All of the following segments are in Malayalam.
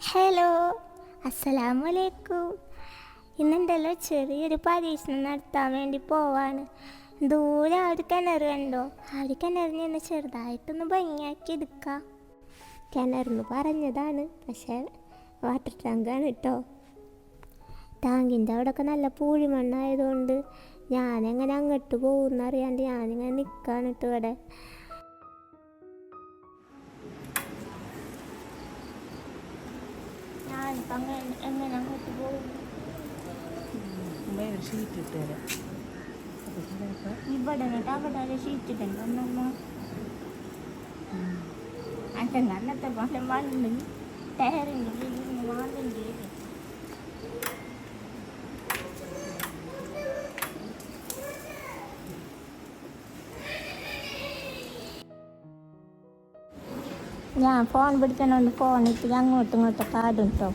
ഹലോ, അസ്സലാമലൈക്കും. ഇന്നുണ്ടല്ലോ ചെറിയൊരു പരീക്ഷണം നടത്താൻ വേണ്ടി പോവാണ്. ദൂരെ ആ ഒരു കിണർ കണ്ടോ? ആ ഒരു കിണറിന് തന്നെ ചെറുതായിട്ടൊന്ന് ഭംഗിയാക്കി എടുക്കാം. കിണറെന്ന് പറഞ്ഞതാണ്, പക്ഷേ വാട്ടർ ടാങ്കാണ് കേട്ടോ. ടാങ്കിൻ്റെ അവിടെയൊക്കെ നല്ല പൂഴിമണ്ണായതുകൊണ്ട് ഞാനെങ്ങനെ അങ്ങോട്ട് പോകുമെന്നറിയാണ്ട് ഞാനിങ്ങനെ നിൽക്കാണ് കേട്ടോ ഇവിടെ. എങ്ങനെ അങ്ങോട്ട് പോകും? ഷീറ്റ് ഇട്ട് തരാം. ഇവിടെ എന്നിട്ട് അവിടെ ഷീറ്റ് ഇട്ടുണ്ടോ? അച്ഛൻ അന്നത്തെ പോലെ മണ്ണ് ടയറിൻ്റെ മാറിൻ്റെ ഞാൻ ഫോൺ പിടിക്കണോണ്ട് ഫോണിട്ട് അങ്ങോട്ടും ഇങ്ങോട്ടൊക്കെ ആടും കേട്ടോ.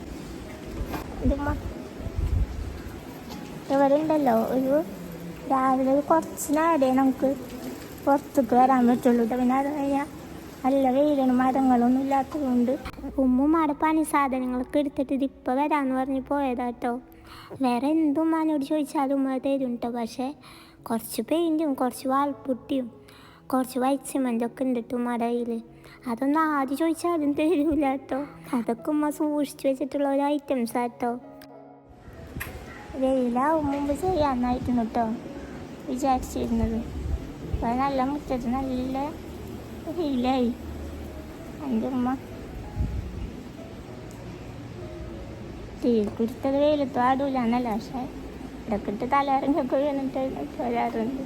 ഇവിടെ ഉണ്ടല്ലോ ഒരു രാവിലെ കുറച്ച് നേരേ നമുക്ക് പുറത്തേക്ക് വരാൻ പറ്റുള്ളൂ കേട്ടോ. പിന്നെ അത് കഴിഞ്ഞാൽ നല്ല വെയിലാണ്, മരങ്ങളൊന്നും ഇല്ലാത്തതുകൊണ്ട്. ഉമ്മുമ്മയുടെ പണി സാധനങ്ങളൊക്കെ എടുത്തിട്ട് ഇതിപ്പോൾ വരാമെന്ന് പറഞ്ഞ് പോയതാട്ടോ. വേറെ എന്തും ഉമ്മാനോട് ചോദിച്ചാലും ഉമ്മ തരും കേട്ടോ. പക്ഷേ കുറച്ച് പെയിൻറ്റും കുറച്ച് വാൾപുട്ടിയും കുറച്ച് വൈറ്റ് സിമൻ്റൊക്കെ ഉണ്ട് കേട്ടോ ഉമ്മയുടെ കയ്യിൽ. അതൊന്നും ആദ്യം ചോദിച്ചാലും തരൂല കേട്ടോ. അതൊക്കെ ഉമ്മ സൂക്ഷിച്ച് വെച്ചിട്ടുള്ള ഒരു ഐറ്റംസ് ആട്ടോ. വെയിലാവും മുമ്പ് ചെയ്യാമെന്നായിരുന്നു കേട്ടോ വിചാരിച്ചിരുന്നത്. അപ്പോൾ നല്ല മുറ്റത്ത് നല്ല വെയിലായി. എൻ്റെ ഉമ്മ തീ കുടിച്ചത് വെയിലത്ത് ആടൂല എന്നല്ല, പക്ഷേ ഇടക്കിട്ട് തലയിറങ്ങിയൊക്കെ വീണിട്ട് വരാറുണ്ട്.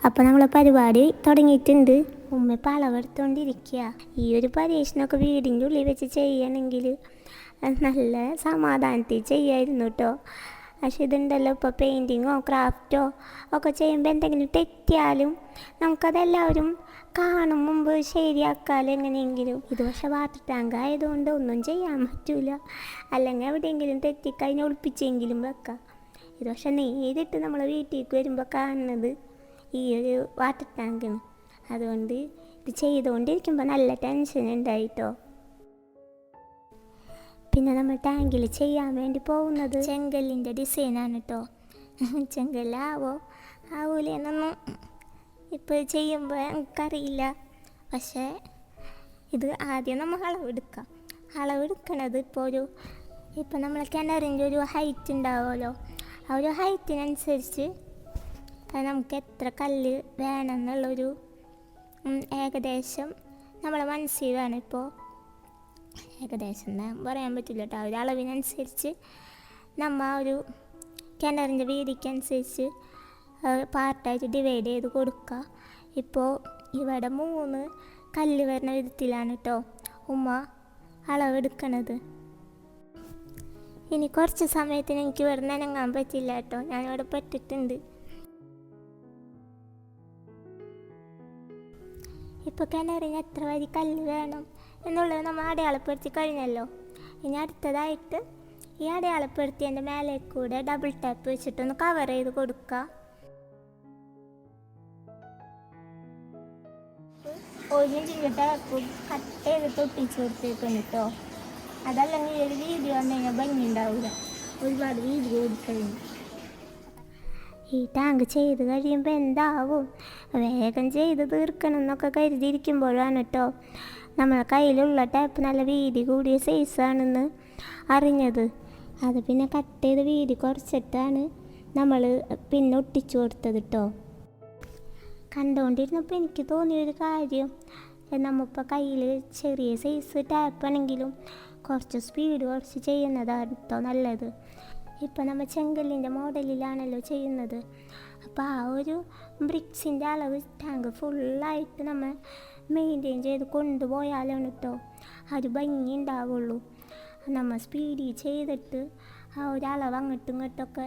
അപ്പോൾ നമ്മളെ പരിപാടി തുടങ്ങിയിട്ടുണ്ട്. ഉമ്മ അളവെടുത്തോണ്ടിരിക്കുക. ഈ ഒരു പരീക്ഷണമൊക്കെ വീടിൻ്റെ ഉള്ളിൽ വെച്ച് ചെയ്യണമെങ്കിൽ നല്ല സമാധാനത്തിൽ ചെയ്യായിരുന്നു കേട്ടോ. പക്ഷെ ഇതുണ്ടല്ലോ, ഇപ്പോൾ പെയിൻറ്റിങ്ങോ ക്രാഫ്റ്റോ ഒക്കെ ചെയ്യുമ്പോൾ എന്തെങ്കിലും തെറ്റിയാലും നമുക്കതെല്ലാവരും കാണും മുമ്പ് ശരിയാക്കാമല്ലോ എങ്ങനെയെങ്കിലും. ഇത് പക്ഷേ വാട്ടർ ടാങ്ക് ആയതുകൊണ്ട് ഒന്നും ചെയ്യാൻ പറ്റില്ല. അല്ലെങ്കിൽ എവിടെയെങ്കിലും തെറ്റിക്കഴിഞ്ഞ് ഒളിപ്പിച്ചെങ്കിലും വെക്കാം. ഇത് പക്ഷെ നേരിട്ട് നമ്മൾ വീട്ടിലേക്ക് വരുമ്പോൾ കാണുന്നത് ഈ ഒരു വാട്ടർ ടാങ്കാണ്. അതുകൊണ്ട് ഇത് ചെയ്തുകൊണ്ടിരിക്കുമ്പോൾ നല്ല ടെൻഷൻ ഉണ്ടായിട്ടോ. പിന്നെ നമ്മൾ ടാങ്കിൽ ചെയ്യാൻ വേണ്ടി പോകുന്നത് ചെങ്കല്ലിൻ്റെ ഡിസൈനാണ് കേട്ടോ. ചെങ്കല്ലാവോ ആവൂലെന്നൊന്നും ഇപ്പോൾ ചെയ്യുമ്പോൾ എനിക്കറിയില്ല. പക്ഷേ ഇത് ആദ്യം നമ്മൾ അളവെടുക്കണത് ഇപ്പോൾ നമ്മളെ കിണറിൻ്റെ ഒരു ഹൈറ്റ് ഉണ്ടാവുമല്ലോ, ആ ഒരു ഹൈറ്റിനനുസരിച്ച് നമുക്ക് എത്ര കല്ല് വേണം എന്നുള്ളൊരു ഏകദേശം നമ്മളെ മനസ്സിൽ വേണം. ഇപ്പോൾ ഏകദേശം പറയാൻ പറ്റില്ല കേട്ടോ. ആ ഒരു അളവിനനുസരിച്ച് നമ്മൾ ആ ഒരു കിണറിൻ്റെ വീതിക്കനുസരിച്ച് പാർട്ടായിട്ട് ഡിവൈഡ് ചെയ്ത് കൊടുക്കുക. ഇപ്പോൾ ഇവിടെ 3 കല്ല് വരുന്ന വിധത്തിലാണ് കേട്ടോ ഉമ്മ അളവെടുക്കണത്. ഇനി കുറച്ച് സമയത്തിന് എനിക്ക് ഇവിടെ നനങ്ങാൻ പറ്റില്ല കേട്ടോ, ഞാനിവിടെ പെട്ടിട്ടുണ്ട്. ഇപ്പോൾ കിണറിന് എത്ര വരി കല്ല് വേണം എന്നുള്ളത് നമ്മൾ അടയാളപ്പെടുത്തി കഴിഞ്ഞല്ലോ. ഇനി അടുത്തതായിട്ട് ഈ അടയാളപ്പെടുത്തിയതിൻ്റെ മേലെ കൂടെ ഡബിൾ ടാപ്പ് വെച്ചിട്ടൊന്ന് കവർ ചെയ്ത് കൊടുക്കുക. ഒരു ടാപ്പ് കട്ട് ചെയ്തിട്ട് ഒട്ടിച്ച് കൊടുത്തേക്കുന്നു കേട്ടോ. അതല്ലെങ്കിൽ ഒരു വീതി വന്നു കഴിഞ്ഞാൽ ഭംഗി ഉണ്ടാവില്ല. ഒരുപാട് വീതി കൊടുക്കഴിഞ്ഞു ഈ ടാങ്ക് ചെയ്ത് കഴിയുമ്പോൾ എന്താവും, വേഗം ചെയ്ത് തീർക്കണം എന്നൊക്കെ കരുതിയിരിക്കുമ്പോഴാണ് കേട്ടോ നമ്മളെ കയ്യിലുള്ള ടാപ്പ് നല്ല വീതി കൂടിയ സൈസാണെന്ന് അറിഞ്ഞത്. അത് പിന്നെ കട്ട് ചെയ്ത് വീതി കുറച്ചിട്ടാണ് നമ്മൾ പിന്നെ ഒട്ടിച്ചു കൊടുത്തത് കേട്ടോ. കണ്ടുകൊണ്ടിരുന്നപ്പോൾ എനിക്ക് തോന്നിയൊരു കാര്യം, നമ്മളിപ്പോൾ കയ്യിൽ ചെറിയ സൈസ് ടാപ്പാണെങ്കിലും കുറച്ച് സ്പീഡ് കുറച്ച് ചെയ്യുന്നതാണ് കേട്ടോ നല്ലത്. ഇപ്പോൾ നമ്മൾ ചെങ്കല്ലിൻ്റെ മോഡലിലാണല്ലോ ചെയ്യുന്നത്. അപ്പോൾ ആ ഒരു ബ്രിക്സിൻ്റെ അളവ് ടാങ്ക് ഫുള്ളായിട്ട് നമ്മൾ മെയിൻറ്റെയിൻ ചെയ്ത് കൊണ്ടുപോയാലാണ് കേട്ടോ ആ ഒരു ഭംഗി ഉണ്ടാവുള്ളൂ. നമ്മൾ സ്പീഡിൽ ചെയ്തിട്ട് ആ ഒരു അളവ് അങ്ങോട്ടും ഇങ്ങോട്ടൊക്കെ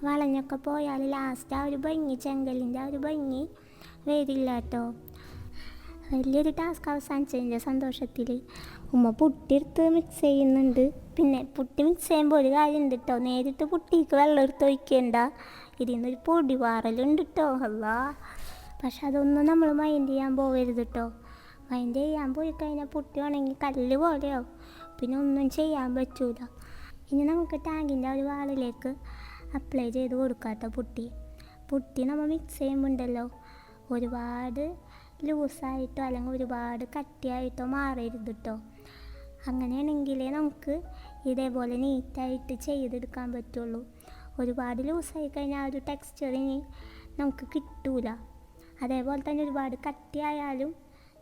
വളഞ്ഞൊക്കെ പോയാൽ ലാസ്റ്റ് ആ ഒരു ഭംഗി, ചെങ്കല്ലിൻ്റെ ആ ഒരു ഭംഗി വരില്ല കേട്ടോ. വലിയൊരു ടാസ്ക് അവസാനിച്ചതിൻ്റെ സന്തോഷത്തിൽ ഉമ്മ പുട്ടിയെടുത്ത് മിക്സ് ചെയ്യുന്നുണ്ട്. പിന്നെ പുട്ടി മിക്സ് ചെയ്യുമ്പോൾ ഒരു കാര്യം ഉണ്ട് കേട്ടോ, നേരിട്ട് പുട്ടിക്ക് വെള്ളം എടുത്ത് ഒഴിക്കേണ്ട. ഇതിൽ നിന്നൊരു പൊടി പാറലുണ്ട് കേട്ടോ. അല്ലാ, പക്ഷെ അതൊന്നും നമ്മൾ മൈൻഡ് ചെയ്യാൻ പോകരുത് കേട്ടോ. മൈൻഡ് ചെയ്യാൻ പോയി കഴിഞ്ഞാൽ പുട്ടി ഉണങ്ങി കല്ല് പോലെയോ പിന്നെ ഒന്നും ചെയ്യാൻ പറ്റൂല. ഇനി നമുക്ക് ടാങ്കിൻ്റെ ഒരു വാളിലേക്ക് അപ്ലൈ ചെയ്ത് കൊടുക്കാം കേട്ടോ. പുട്ടി നമ്മൾ മിക്സ് ചെയ്യുമ്പോണ്ടല്ലോ ഒരുപാട് ലൂസായിട്ടോ അല്ലെങ്കിൽ ഒരുപാട് കട്ടിയായിട്ടോ മാറരുത് കേട്ടോ. അങ്ങനെയാണെങ്കിലേ നമുക്ക് ഇതേപോലെ നീറ്റായിട്ട് ചെയ്തെടുക്കാൻ പറ്റുള്ളൂ. ഒരുപാട് ലൂസായി കഴിഞ്ഞാൽ ആ ഒരു ടെക്സ്ചറിന് നമുക്ക് കിട്ടൂല. അതേപോലെ തന്നെ ഒരുപാട് കട്ടിയായാലും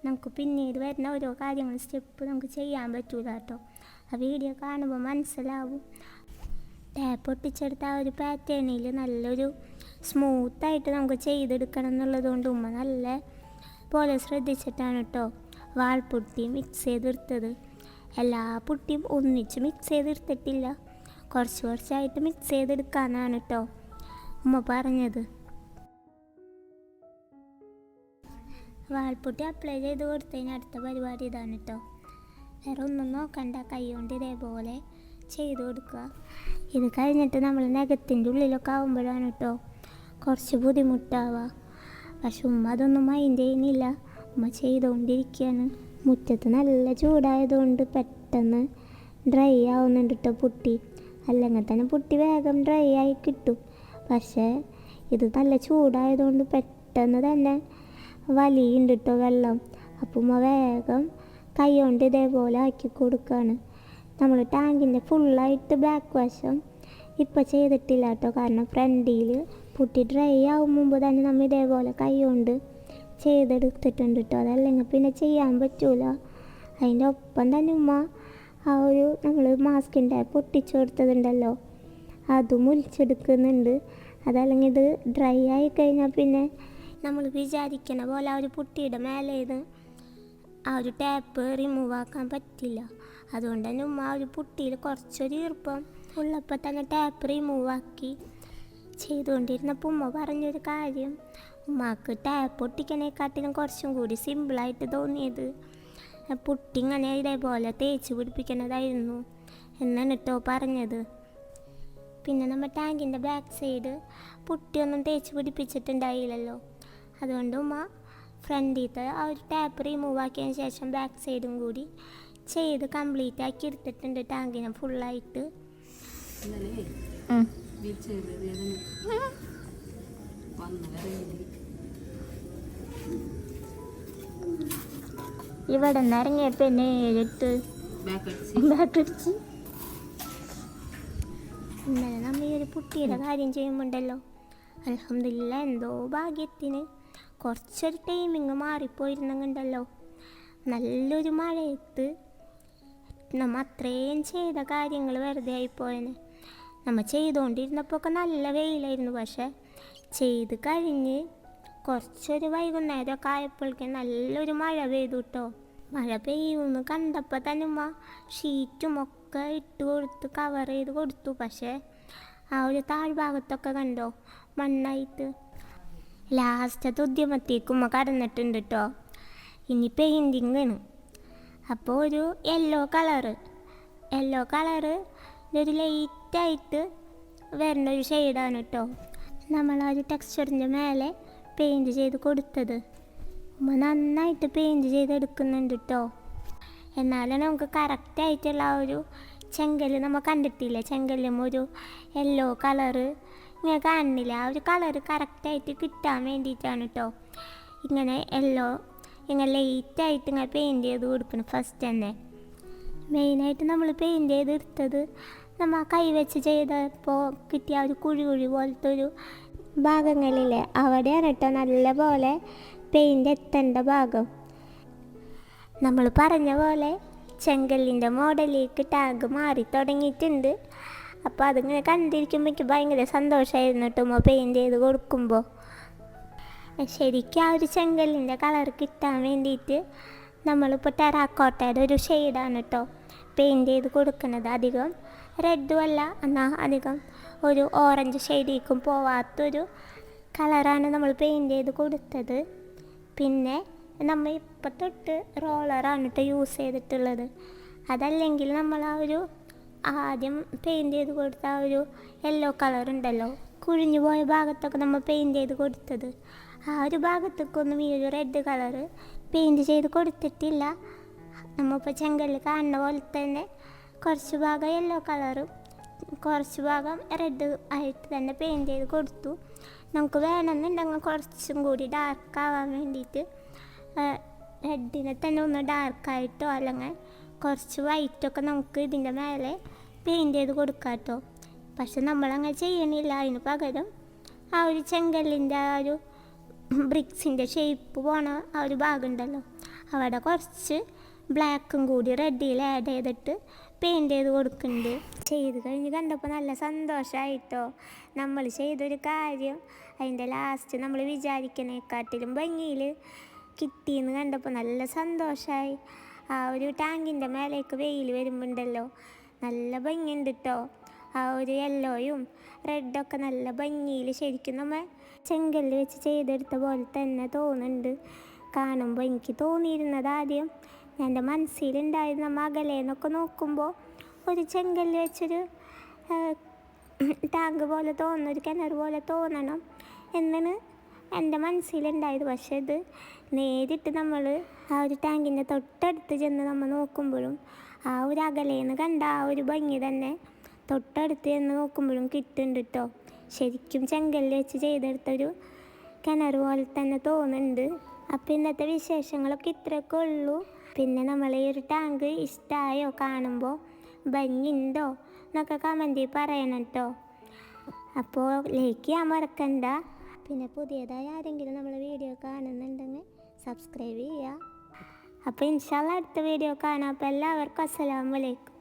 നമുക്ക് പിന്നീട് വരുന്ന ഓരോ കാര്യങ്ങൾ സ്റ്റെപ്പ് നമുക്ക് ചെയ്യാൻ പറ്റൂല കേട്ടോ. ആ വീഡിയോ കാണുമ്പോൾ മനസ്സിലാവും. ടാപ്പ് ഒട്ടിച്ചെടുത്ത ആ ഒരു പാറ്റേണിൽ നല്ലൊരു സ്മൂത്തായിട്ട് നമുക്ക് ചെയ്തെടുക്കണം എന്നുള്ളതുകൊണ്ട് ഉമ്മ നല്ല പോലെ ശ്രദ്ധിച്ചിട്ടാണ് കേട്ടോ വാൾപുട്ടി മിക്സ് ചെയ്തെടുത്തത്. എല്ലാ പുട്ടിയും ഒന്നിച്ച് മിക്സ് ചെയ്തെടുത്തിട്ടില്ല, കുറച്ചായിട്ട് മിക്സ് ചെയ്തെടുക്കാനാണ് കേട്ടോ ഉമ്മ പറഞ്ഞത്. വാൾപുട്ടി അപ്ലൈ ചെയ്ത് കൊടുത്തതിന് അടുത്ത പരിപാടി ഇതാണ് കേട്ടോ. വേറെ ഒന്നും നോക്കണ്ട, കൈ കൊണ്ട് ഇതേപോലെ ചെയ്ത് കൊടുക്കുക. ഇത് കഴിഞ്ഞിട്ട് നമ്മൾ നഖത്തിൻ്റെ ഉള്ളിലൊക്കെ ആകുമ്പോഴാണ് കേട്ടോ കുറച്ച് ബുദ്ധിമുട്ടാവുക. പക്ഷെ ഉമ്മ അതൊന്നും മൈൻഡ് ചെയ്യുന്നില്ല, ഉമ്മ ചെയ്തുകൊണ്ടിരിക്കുകയാണ്. മുറ്റത്ത് നല്ല ചൂടായതുകൊണ്ട് പെട്ടെന്ന് ഡ്രൈ ആവുന്നുണ്ട് കേട്ടോ പുട്ടി. അല്ലെങ്കിൽ തന്നെ പുട്ടി വേഗം ഡ്രൈ ആയി കിട്ടും. പക്ഷേ ഇത് നല്ല ചൂടായതുകൊണ്ട് പെട്ടെന്ന് തന്നെ വലിയുണ്ട് കേട്ടോ വെള്ളം. അപ്പം ഉമ്മ വേഗം കൈ കൊണ്ട് ഇതേപോലെ ആക്കി കൊടുക്കുകയാണ്. നമ്മൾ ടാങ്കിൻ്റെ ഫുള്ളായിട്ട് ബാക്ക് വശം ഇപ്പം ചെയ്തിട്ടില്ല കേട്ടോ, കാരണം ഫ്രണ്ടിൽ പുട്ടി ഡ്രൈ ആവും മുമ്പ് തന്നെ നമ്മൾ ഇതേപോലെ കൈ കൊണ്ട് ചെയ്തെടുത്തിട്ടുണ്ട് കേട്ടോ. അതല്ലെങ്കിൽ പിന്നെ ചെയ്യാൻ പറ്റൂല. അതിൻ്റെ ഒപ്പം തന്നെ ഉമ്മ ആ ഒരു നമ്മൾ മാസ്കിൻ്റെ പൊട്ടിച്ചു കൊടുത്തതുണ്ടല്ലോ അതും ഒലിച്ചെടുക്കുന്നുണ്ട്. അതല്ലെങ്കിൽ ഇത് ഡ്രൈ ആയി കഴിഞ്ഞാൽ പിന്നെ നമ്മൾ വിചാരിക്കണ പോലെ ആ ഒരു പുട്ടിയുടെ മേലെ ഇത് ആ ഒരു ടാപ്പ് റിമൂവ് ആക്കാൻ പറ്റില്ല. അതുകൊണ്ട് തന്നെ ഉമ്മ ആ ഒരു പുട്ടിയിൽ കുറച്ചൊരു ഈർപ്പം ഉള്ളപ്പോൾ തന്നെ ടാപ്പ് റിമൂവ് ആക്കി ചെയ്തുകൊണ്ടിരുന്നപ്പോൾ ഉമ്മ പറഞ്ഞൊരു കാര്യം, ഉമ്മക്ക് ടാപ്പ് ഒട്ടിക്കണേക്കാട്ടിലും കുറച്ചും കൂടി സിമ്പിളായിട്ട് തോന്നിയത് പുട്ടി ഇങ്ങനെ ഇതേപോലെ തേച്ച് പിടിപ്പിക്കുന്നതായിരുന്നു എന്നാണ് കേട്ടോ പറഞ്ഞത്. പിന്നെ നമ്മൾ ടാങ്കിൻ്റെ ബാക്ക് സൈഡ് പുട്ടിയൊന്നും തേച്ച് പിടിപ്പിച്ചിട്ടുണ്ടായില്ലല്ലോ. അതുകൊണ്ട് ഉമ്മ ഫ്രണ്ടിലത്തെ ആ ഒരു ടാപ്പ് റിമൂവ് ആക്കിയതിന് ശേഷം ബാക്ക് സൈഡും കൂടി ചെയ്ത് കംപ്ലീറ്റ് ആക്കി എടുത്തിട്ടുണ്ട് ടാങ്കിനെ ഫുള്ളായിട്ട്. ഇവിടെ നിന്ന് ഇറങ്ങിയപ്പോൾ എന്നെ ഏഴെട്ട് ബാക്കടിച്ച്. ഇന്നലെ നമ്മൾ ഈ ഒരു പുട്ടിയുടെ കാര്യം ചെയ്യുമ്പോണ്ടല്ലോ അൽഹംദുലില്ലാ എന്തോ ഭാഗ്യത്തിന് കുറച്ചൊരു ടൈമിങ് മാറിപ്പോയിരുന്നെങ്കിണ്ടല്ലോ നല്ലൊരു മഴയത്ത് നമ്മൾ അത്രയും ചെയ്ത കാര്യങ്ങൾ വെറുതെ ആയിപ്പോയനെ. നമ്മൾ ചെയ്തുകൊണ്ടിരുന്നപ്പോൾ ഒക്കെ നല്ല വെയിലായിരുന്നു. പക്ഷെ ചെയ്ത് കഴിഞ്ഞ് കുറച്ചൊരു വൈകുന്നേരമൊക്കെ ആയപ്പോഴേക്കും നല്ലൊരു മഴ പെയ്തു കേട്ടോ. മഴ പെയ്യുമെന്ന് കണ്ടപ്പോൾ തന്നെ ഉമ്മ ഷീറ്റും ഒക്കെ ഇട്ട് കൊടുത്ത് കവർ ചെയ്ത് കൊടുത്തു. പക്ഷേ ആ ഒരു താഴ്ഭാഗത്തൊക്കെ കണ്ടോ മണ്ണായിട്ട്. ലാസ്റ്റത്തെ ഉദ്യമത്തേക്ക് ഉമ്മ കടന്നിട്ടുണ്ട് കേട്ടോ. ഇനി പെയിൻറ്റിങ് ആണ്. അപ്പോൾ ഒരു യെല്ലോ കളറ് ഒരു ലൈറ്റായിട്ട് വരുന്ന ഒരു ഷെയ്ഡാണ് കേട്ടോ നമ്മൾ ആ ഒരു ടെക്സ്ചറിൻ്റെ മേലെ പെയിൻറ്റ് ചെയ്ത് കൊടുത്തത്. ഉമ്മ നന്നായിട്ട് പെയിൻറ്റ് ചെയ്തെടുക്കുന്നുണ്ട് കേട്ടോ. എന്നാലും നമുക്ക് കറക്റ്റായിട്ടുള്ള ആ ഒരു ചെങ്കല്ല് നമ്മൾ കണ്ടിട്ടില്ലേ, ചെങ്കല്ലും ഒരു യെല്ലോ കളറ് ഇങ്ങനെ കാണുന്നില്ല. ആ ഒരു കളറ് കറക്റ്റായിട്ട് കിട്ടാൻ വേണ്ടിയിട്ടാണ് കേട്ടോ ഇങ്ങനെ യെല്ലോ ഇങ്ങനെ ലേറ്റായിട്ട് ഇങ്ങനെ പെയിൻറ്റ് ചെയ്ത് കൊടുക്കണം. ഫസ്റ്റ് തന്നെ മെയിനായിട്ട് നമ്മൾ പെയിൻറ്റ് ചെയ്തെടുത്തത് നമ്മൾ കൈ വെച്ച് ചെയ്തപ്പോൾ കിട്ടിയ ഒരു കുഴി പോലത്തെ ഒരു ഭാഗങ്ങളില്ലേ അവിടെയാണ് കേട്ടോ നല്ല പോലെ പെയിൻറ്റ് എത്തേണ്ട ഭാഗം. നമ്മൾ പറഞ്ഞ പോലെ ചെങ്കല്ലിൻ്റെ മോഡലിലേക്ക് ടാഗ് മാറി തുടങ്ങിയിട്ടുണ്ട്. അപ്പോൾ അതിങ്ങനെ കണ്ടിരിക്കുമ്പോൾ എനിക്ക് ഭയങ്കര സന്തോഷമായിരുന്നു കേട്ടോ പെയിൻറ്റ് ചെയ്ത് കൊടുക്കുമ്പോൾ. ശരിക്കും ആ ഒരു ചെങ്കല്ലിൻ്റെ കളർ കിട്ടാൻ വേണ്ടിയിട്ട് നമ്മളിപ്പോൾ ടെറാക്കോട്ടയുടെ ഒരു ഷെയ്ഡാണ് കേട്ടോ പെയിൻറ്റ് ചെയ്ത് കൊടുക്കുന്നത്. അധികം റെഡും അല്ല, എന്നാൽ അധികം ഒരു ഓറഞ്ച് ഷെയ്ഡിലേക്കും പോവാത്തൊരു കളറാണ് നമ്മൾ പെയിൻറ്റ് ചെയ്ത് കൊടുത്തത്. പിന്നെ നമ്മൾ ഇപ്പം തൊട്ട് റോളറാണ് കേട്ടോ യൂസ് ചെയ്തിട്ടുള്ളത്. അതല്ലെങ്കിൽ നമ്മൾ ആ ഒരു ആദ്യം പെയിൻറ്റ് ചെയ്ത് കൊടുത്ത ആ ഒരു യെല്ലോ കളർ ഉണ്ടല്ലോ കുഴിഞ്ഞു പോയ ഭാഗത്തൊക്കെ നമ്മൾ പെയിൻറ്റ് ചെയ്ത് കൊടുത്തത്, ആ ഒരു ഭാഗത്തേക്കൊന്നും ഈ ഒരു റെഡ് കളറ് പെയിൻറ്റ് ചെയ്ത് കൊടുത്തിട്ടില്ല. നമ്മളിപ്പോൾ ചെങ്കല്ല് കാണുന്ന പോലെ തന്നെ കുറച്ച് ഭാഗം യെല്ലോ കളറും കുറച്ച് ഭാഗം റെഡ് ആയിട്ട് തന്നെ പെയിൻറ്റ് ചെയ്ത് കൊടുത്തു. നമുക്ക് വേണമെന്നുണ്ടെങ്കിൽ കുറച്ചും കൂടി ഡാർക്ക് ആവാൻ വേണ്ടിയിട്ട് റെഡിനെ തന്നെ ഒന്ന് ഡാർക്കായിട്ടോ അല്ലെങ്കിൽ കുറച്ച് വൈറ്റൊക്കെ നമുക്ക് ഇതിൻ്റെ മേലെ പെയിൻറ്റ് ചെയ്ത് കൊടുക്കാം കേട്ടോ. പക്ഷെ നമ്മളങ്ങനെ ചെയ്യണില്ല. അതിന് പകരം ആ ഒരു ചെങ്കല്ലിൻ്റെ ആ ഒരു ബ്രിക്സിൻ്റെ ഷേപ്പ് പോണ ആ ഒരു ഭാഗം ഉണ്ടല്ലോ, അവിടെ കുറച്ച് ബ്ലാക്കും കൂടി റെഡിൽ ആഡ് ചെയ്തിട്ട് പെയിൻറ്റ് ചെയ്ത് കൊടുക്കുന്നുണ്ട്. ചെയ്ത് കഴിഞ്ഞ് കണ്ടപ്പോൾ നല്ല സന്തോഷമായിട്ടോ. നമ്മൾ ചെയ്തൊരു കാര്യം അതിൻ്റെ ലാസ്റ്റ് നമ്മൾ വിചാരിക്കുന്നതിനെക്കാട്ടിലും ഭംഗിയിൽ കിട്ടിയെന്ന് കണ്ടപ്പോൾ നല്ല സന്തോഷമായി. ആ ഒരു ടാങ്കിൻ്റെ മേലേക്ക് വെയിൽ വരുമ്പോണ്ടല്ലോ നല്ല ഭംഗിയുണ്ട് കേട്ടോ. ആ ഒരു യെല്ലോയും റെഡൊക്കെ നല്ല ഭംഗിയിൽ ശരിക്കും നമ്മൾ ചെങ്കല്ല് വെച്ച് ചെയ്തെടുത്ത പോലെ തന്നെ തോന്നുന്നുണ്ട് കാണുമ്പോൾ. എനിക്ക് തോന്നിയിരുന്നത് ആദ്യം എൻ്റെ മനസ്സിലുണ്ടായിരുന്ന മകലേന്നൊക്കെ നോക്കുമ്പോൾ ഒരു ചെങ്കല്ല് വെച്ചൊരു ടാങ്ക് പോലെ തോന്നുന്ന ഒരു കിണർ പോലെ തോന്നണം എന്നാണ് എൻ്റെ മനസ്സിലുണ്ടായത്. പക്ഷേ ഇത് നേരിട്ട് നമ്മൾ ആ ഒരു ടാങ്കിൻ്റെ തൊട്ടടുത്ത് ചെന്ന് നമ്മൾ നോക്കുമ്പോഴും ആ ഒരു അകലേന്ന് കണ്ട ആ ഒരു ഭംഗി തന്നെ തൊട്ടടുത്ത് ചെന്ന് നോക്കുമ്പോഴും കിട്ടുന്നുണ്ട് കേട്ടോ. ശരിക്കും ചെങ്കല്ല് വെച്ച് ചെയ്തെടുത്തൊരു കിണർ പോലെ തന്നെ തോന്നുന്നുണ്ട്. അപ്പോൾ ഇന്നത്തെ വിശേഷങ്ങളൊക്കെ ഇത്രയൊക്കെ ഉള്ളൂ. പിന്നെ നമ്മൾ ഈ ഒരു ടാങ്ക് ഇഷ്ടമായോ, കാണുമ്പോൾ ഭംഗിയുണ്ടോ എന്നൊക്കെ കമൻറ്റിൽ പറയണം കേട്ടോ. അപ്പോൾ ലൈക്ക് ചെയ്യാൻ മറക്കണ്ട. പിന്നെ പുതിയതായി ആരെങ്കിലും നമ്മളെ വീഡിയോ കാണുന്നുണ്ടെങ്കിൽ സബ്സ്ക്രൈബ് ചെയ്യുക. അപ്പോൾ ഇൻഷാ അല്ലാഹ് അടുത്ത വീഡിയോ കാണാം. അപ്പോൾ എല്ലാവർക്കും അസ്സലാമു അലൈക്കും.